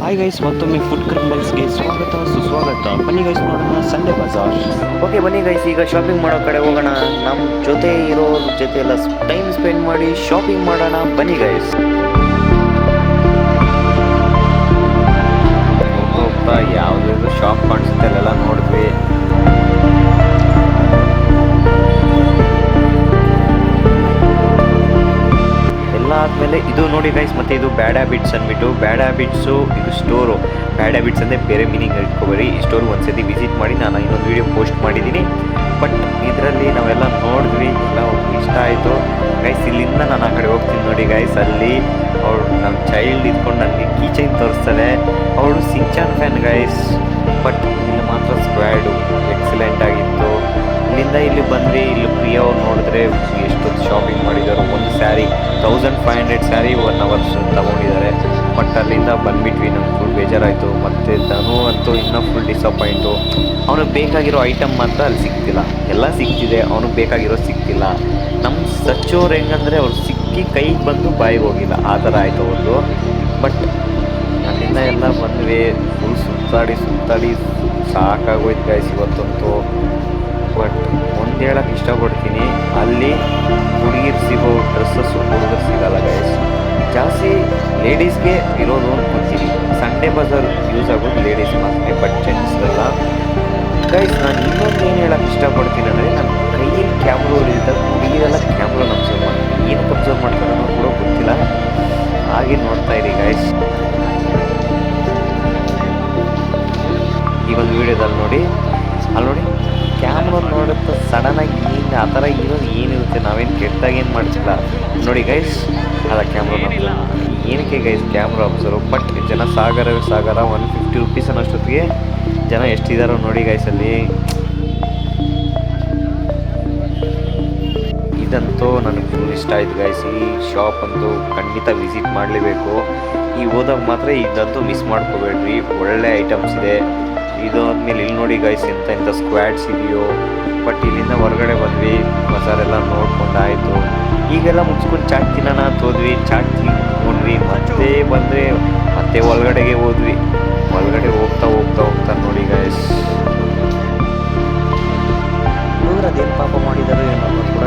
Hi guys, ಮತ್ತೊಮ್ಮೆ food ಕ್ರಿಮಿನಲ್ಸ್ಗೆ ಸ್ವಾಗತ ಸುಸ್ವಾಗತ. ಬನ್ನಿ ಗೈಸ್, ನೋಡೋಣ ಸಂಡೇ ಬಜಾರ್. ಓಕೆ ಬನ್ನಿ ಗೈಸ್, ಈಗ ಶಾಪಿಂಗ್ ಮಾಡೋ ಕಡೆ ಹೋಗೋಣ. ನಮ್ಮ ಜೊತೆ ಇರೋರ ಜೊತೆ ಎಲ್ಲ ಟೈಮ್ ಸ್ಪೆಂಡ್ ಮಾಡಿ ಶಾಪಿಂಗ್ ಮಾಡೋಣ. ಬನ್ನಿ ಗೈಸ್. ಹೋಗ್ತಾ ಯಾವುದಾದ್ರು ಶಾಪ್ ಕಾಣಿಸುತ್ತೆ ಅಲ್ಲೆಲ್ಲ ನೋಡಿದ್ವಿ. ಎಲ್ಲ ಆದಮೇಲೆ ಇದು ನೋಡಿ ಗೈಸ್, ಮತ್ತೆ ಇದು ಬ್ಯಾಡ್ ಹ್ಯಾಬಿಟ್ಸ್ ಅಂದ್ಬಿಟ್ಟು. ಬ್ಯಾಡ್ ಹ್ಯಾಬಿಟ್ಸು ಇದು ಸ್ಟೋರು. ಬ್ಯಾಡ್ ಹ್ಯಾಬಿಟ್ಸ್ ಅಂದರೆ ಬೇರೆ ಮೀನಿಂಗ್ ಇಟ್ಕೋಬೇಡಿ. ಈ ಸ್ಟೋರ್ ಒಂದ್ಸತಿ ವಿಸಿಟ್ ಮಾಡಿ, ನಾನು ಇನ್ನೊಂದು ವೀಡಿಯೋ ಪೋಸ್ಟ್ ಮಾಡಿದ್ದೀನಿ. ಬಟ್ ಇದರಲ್ಲಿ ನಾವೆಲ್ಲ ನೋಡಿದ್ವಿ, ಎಲ್ಲ ಇಷ್ಟ ಆಯಿತು ಗೈಸ್. ಇಲ್ಲಿಂದ ನಾನು ಆ ಕಡೆ ಹೋಗ್ತೀನಿ ನೋಡಿ ಗೈಸ್. ಅಲ್ಲಿ ಅವಳು ನಮ್ಮ ಚೈಲ್ಡ್ ಇದ್ಕೊಂಡು ನನಗೆ ಕೀಚೈನ್ ತೋರಿಸ್ತಾಳೆ. ಅವಳು ಸಿಂಚಾನ್ ಫ್ಯಾನ್ ಗೈಸ್. ಬಟ್ ಇಲ್ಲಿ ಮಾತ್ರ ಸ್ಕ್ವಾಡು ಎಕ್ಸಲೆಂಟ್ ಆಗಿತ್ತು. ಇಲ್ಲಿಂದ ಇಲ್ಲಿ ಬಂದ್ವಿ. ಇಲ್ಲಿ ಪ್ರಿಯ ಅವ್ರು ನೋಡಿದ್ರೆ ಎಷ್ಟೊತ್ತು ಶಾಪಿಂಗ್ ಮಾಡಿದ್ದಾರೆ. ಒಂದು ಸ್ಯಾರಿ 1500 ಸ್ಯಾರಿ 1 ಅವರ್ಸ್ ತೊಗೊಂಡಿದ್ದಾರೆ. ಬಟ್ ಅಲ್ಲಿಂದ ಬಂದುಬಿಟ್ವಿ. ನಮ್ಗೆ ಫುಲ್ ಬೇಜಾರಾಯಿತು. ಮತ್ತು ಧನು ಅಂತೂ ಇನ್ನೂ ಫುಲ್ ಡಿಸಪಾಯಿಂಟು. ಅವನಿಗೆ ಬೇಕಾಗಿರೋ ಐಟಮ್ ಮಾತ್ರ ಅಲ್ಲಿ ಸಿಗ್ತಿಲ್ಲ. ಎಲ್ಲ ಸಿಗ್ತಿದೆ, ಅವನಿಗೆ ಬೇಕಾಗಿರೋ ಸಿಗ್ತಿಲ್ಲ. ನಮ್ಮ ಸಚ್ಚೋರು ಹೆಂಗಂದರೆ ಅವ್ರು ಸಿಕ್ಕಿ ಕೈಗೆ ಬಂದು ಬಾಯಿಗೆ ಹೋಗಿಲ್ಲ, ಆ ಥರ ಆಯಿತು ಅವ್ರದ್ದು. ಬಟ್ ಅಲ್ಲಿಂದ ಎಲ್ಲ ಬಂದ್ವಿ. ಫುಲ್ ಸುತ್ತಾಡಿ ಸಾಕಾಗೋಯ್ತು ಗೈಸ್ ಇವತ್ತಂತೂ. ಬಟ್ ಒಂದು ಹೇಳಕ್ಕೆ ಇಷ್ಟಪಡ್ತೀನಿ, ಅಲ್ಲಿ ಹುಡುಗಿರು ಸಿಗೋ ಡ್ರೆಸ್ಸಸ್ಸು ಹುಡುಗರು ಸಿಗಲ್ಲ ಗೈಸ್. ಜಾಸ್ತಿ ಲೇಡೀಸ್ಗೆ ಇರೋದು ಅಂದ್ಕೊತೀನಿ. ಸಂಡೇ ಬಜಾರ್ ಯೂಸ್ ಆಗೋದು ಲೇಡೀಸ್ ಮಾತ್ರ, ಬಟ್ ಜೆಂಟ್ಸ್ಗೆಲ್ಲ ಗೈಸ್. ನಾನು ಇನ್ನೊಂದು ಏನು ಹೇಳಕ್ಕೆ ಇಷ್ಟಪಡ್ತೀನಿ ಅಂದರೆ, ನನ್ನ ಕೈಯಲ್ಲಿ ಕ್ಯಾಮ್ರಾ ಇದ್ದಾಗ ಹುಡುಗಿರೆಲ್ಲ ಕ್ಯಾಮ್ರಾ ಅಬ್ಸರ್ವ್ ಮಾಡ್ತೀನಿ. ಏನಕ್ಕೆ ಅಬ್ಸರ್ವ್ ಮಾಡ್ತಾರೆ ಅನ್ನೋದು ಕೂಡ ಗೊತ್ತಿಲ್ಲ. ಹಾಗೆ ನೋಡ್ತಾ ಇರಿ ಗೈಸ್. ಈ ಒಂದು ವೀಡಿಯೋದಲ್ಲಿ ನೋಡಿ, ಅಲ್ಲಿ ನೋಡಿ ಕ್ಯಾಮ್ರಾ ನೋಡುತ್ತೆ ಸಡನ್ನಾಗಿ. ಹಿಂಗೆ ಆ ಥರ ಇರೋದು ಏನಿರುತ್ತೆ, ನಾವೇನು ಕೆಟ್ಟದಾಗ ಏನು ಮಾಡ್ತಿಲ್ಲ ನೋಡಿ ಗೈಸ್. ಅಲ್ಲ ಕ್ಯಾಮ್ರಾ ಏನಕ್ಕೆ ಗೈಸ್ ಕ್ಯಾಮ್ರಾ ಅಬ್ಸರ್ವ್. ಬಟ್ ಜನ ಸಾಗರ 150 ರುಪೀಸ್ ಅನ್ನೋಷ್ಟೊತ್ತಿಗೆ ಜನ ಎಷ್ಟಿದಾರೋ ನೋಡಿ ಗೈಸ್ ಅಲ್ಲಿ. ಇದಂತೂ ನನಗೆ ಫುಲ್ ಇಷ್ಟ ಆಯ್ತು ಗೈಸ್. ಈ ಶಾಪ್ ಅಂತೂ ಖಂಡಿತ ವಿಸಿಟ್ ಮಾಡಲೇಬೇಕು. ಈ ಹೋದಾಗ ಮಾತ್ರ ಇದಂತೂ ಮಿಸ್ ಮಾಡ್ಕೋಬೇಡ್ರಿ. ಒಳ್ಳೆ ಐಟಮ್ಸ್ ಇದೆ. ಇದಾದ್ಮೇಲೆ ಇಲ್ಲಿ ನೋಡಿ ಗೈಸ್, ಎಂಥ ಸ್ಕ್ವಾಡ್ಸ್ ಇದೆಯೋ. ಬಟ್ ಇಲ್ಲಿಂದ ಹೊರಗಡೆ ಬಂದ್ವಿ, ಬಜಾರೆಲ್ಲ ನೋಡ್ಕೊಂಡಾಯಿತು. ಈಗೆಲ್ಲ ಮುಗಿಸ್ಕೊಂಡು ಚಾಟ್ ತಿನ್ನೋಣ ಅಂತ ಹೋದ್ವಿ. ಚಾಟ್ ತಿನ್ಕೊಂಡ್ವಿ, ಮತ್ತೆ ಬಂದರೆ ಮತ್ತೆ ಒಳಗಡೆಗೆ ಹೋದ್ವಿ. ಒಳಗಡೆ ಹೋಗ್ತಾ ನೋಡಿ ಗೈಸ್, ಹುಡುಗರು ಅದೇನು ಪಾಪ ಮಾಡಿದಾರೋ ಏನೋ ಕೂಡ